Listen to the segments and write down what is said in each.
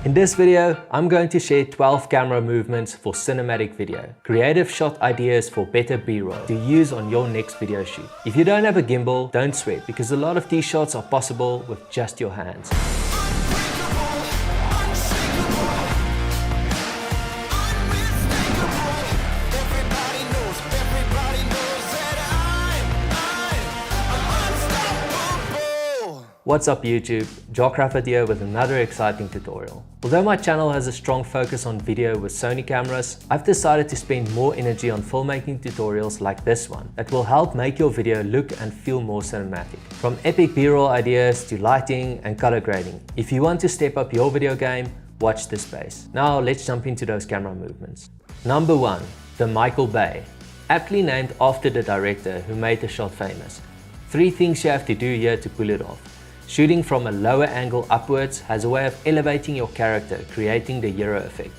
In this video, I'm going to share 12 camera movements for cinematic video, creative shot ideas for better B-roll to use on your next video shoot. If you don't have a gimbal, don't sweat, because a lot of these shots are possible with just your hands. What's up YouTube, Jockraft here with another exciting tutorial. Although my channel has a strong focus on video with Sony cameras, I've decided to spend more energy on filmmaking tutorials like this one that will help make your video look and feel more cinematic. From epic B-roll ideas to lighting and color grading. If you want to step up your video game, watch this space. Now let's jump into those camera movements. Number 1. The Michael Bay. Aptly named after the director who made the shot famous. 3 things you have to do here to pull it off. Shooting from a lower angle upwards has a way of elevating your character, creating the hero effect.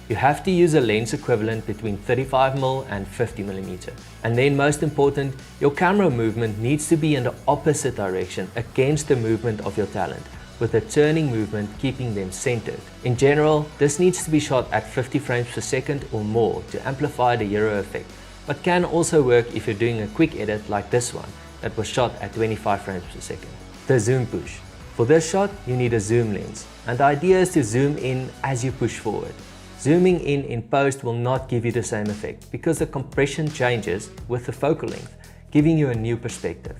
You have to use a lens equivalent between 35mm and 50mm. And then most important, your camera movement needs to be in the opposite direction against the movement of your talent, with the turning movement keeping them centered. In general, this needs to be shot at 50 frames per second or more to amplify the hero effect, but can also work if you're doing a quick edit like this one that was shot at 25 frames per second. The zoom push. For this shot, you need a zoom lens, and the idea is to zoom in as you push forward. Zooming in post will not give you the same effect because the compression changes with the focal length, giving you a new perspective.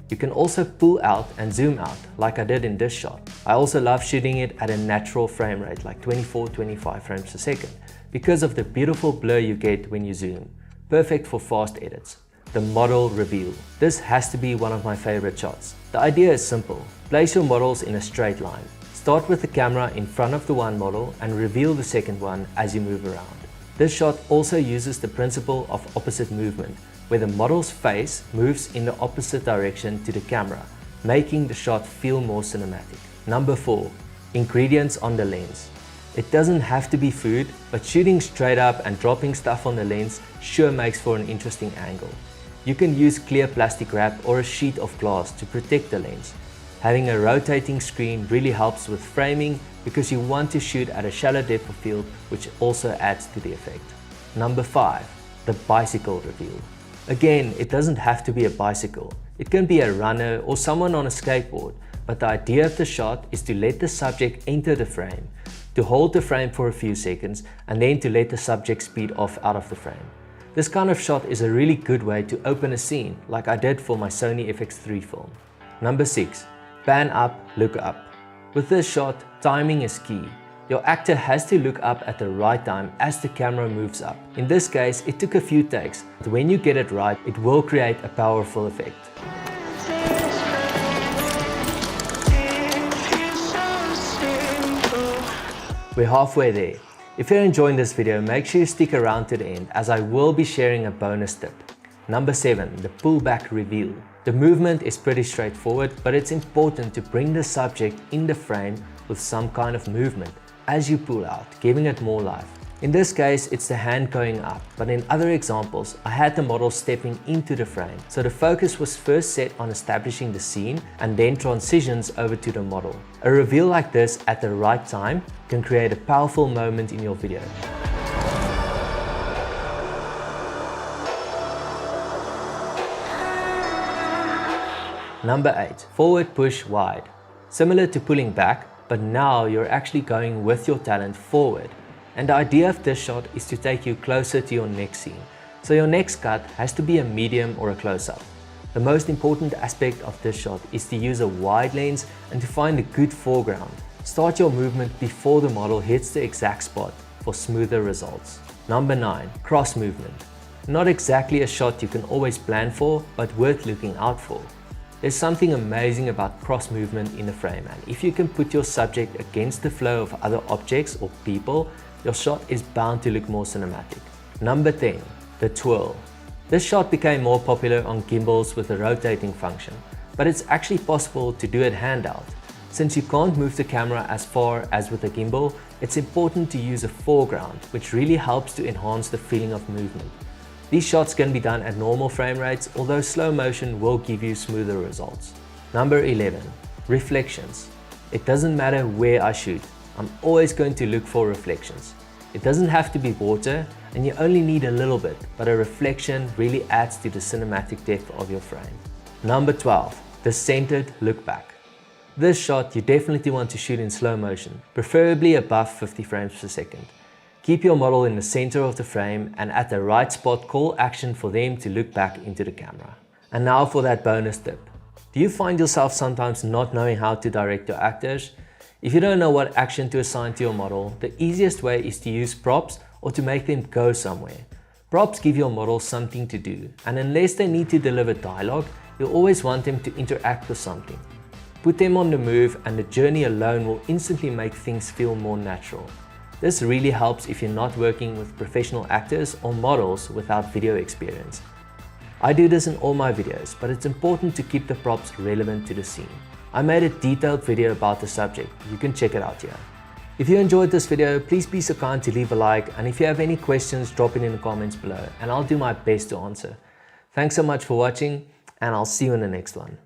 You can also pull out and zoom out like I did in this shot. I also love shooting it at a natural frame rate like 24-25 frames per second because of the beautiful blur you get when you zoom. Perfect for fast edits. The model reveal. This has to be one of my favorite shots. The idea is simple. Place your models in a straight line. Start with the camera in front of the one model and reveal the second one as you move around. This shot also uses the principle of opposite movement, where the model's face moves in the opposite direction to the camera, making the shot feel more cinematic. Number 4. Ingredients on the lens. It doesn't have to be food, but shooting straight up and dropping stuff on the lens sure makes for an interesting angle. You can use clear plastic wrap or a sheet of glass to protect the lens. Having a rotating screen really helps with framing because you want to shoot at a shallow depth of field, which also adds to the effect. Number 5. The bicycle reveal. Again, it doesn't have to be a bicycle. It can be a runner or someone on a skateboard, but the idea of the shot is to let the subject enter the frame, to hold the frame for a few seconds, and then to let the subject speed off out of the frame. This kind of shot is a really good way to open a scene, like I did for my Sony FX3 film. Number 6. Pan up, look up. With this shot, timing is key. Your actor has to look up at the right time as the camera moves up. In this case, it took a few takes, but when you get it right, it will create a powerful effect. We're halfway there. If you're enjoying this video, make sure you stick around to the end as I will be sharing a bonus tip. Number 7. The pullback reveal. The movement is pretty straightforward, but it's important to bring the subject in the frame with some kind of movement as you pull out, giving it more life. In this case, it's the hand going up, but in other examples, I had the model stepping into the frame. So the focus was first set on establishing the scene and then transitions over to the model. A reveal like this at the right time can create a powerful moment in your video. Number 8. Forward push wide. Similar to pulling back, but now you're actually going with your talent forward. And the idea of this shot is to take you closer to your next scene. So your next cut has to be a medium or a close-up. The most important aspect of this shot is to use a wide lens and to find a good foreground. Start your movement before the model hits the exact spot for smoother results. Number 9. Cross movement. Not exactly a shot you can always plan for, but worth looking out for. There's something amazing about cross movement in a frame, and if you can put your subject against the flow of other objects or people, your shot is bound to look more cinematic. Number 10. The twirl. This shot became more popular on gimbals with a rotating function, but it's actually possible to do it hand out. Since you can't move the camera as far as with a gimbal, it's important to use a foreground, which really helps to enhance the feeling of movement. These shots can be done at normal frame rates, although slow motion will give you smoother results. Number 11. Reflections. It doesn't matter where I shoot. I'm always going to look for reflections. It doesn't have to be water, and you only need a little bit, but a reflection really adds to the cinematic depth of your frame. Number 12, the centered look back. This shot you definitely want to shoot in slow motion, preferably above 50 frames per second. Keep your model in the center of the frame and at the right spot call action for them to look back into the camera. And now for that bonus tip. Do you find yourself sometimes not knowing how to direct your actors? If you don't know what action to assign to your model, the easiest way is to use props or to make them go somewhere. Props give your model something to do, and unless they need to deliver dialogue, you'll always want them to interact with something. Put them on the move and the journey alone will instantly make things feel more natural. This really helps if you're not working with professional actors or models without video experience. I do this in all my videos, but it's important to keep the props relevant to the scene. I made a detailed video about the subject, you can check it out here. If you enjoyed this video, please be so kind to leave a like, and if you have any questions, drop it in the comments below and I'll do my best to answer. Thanks so much for watching, and I'll see you in the next one.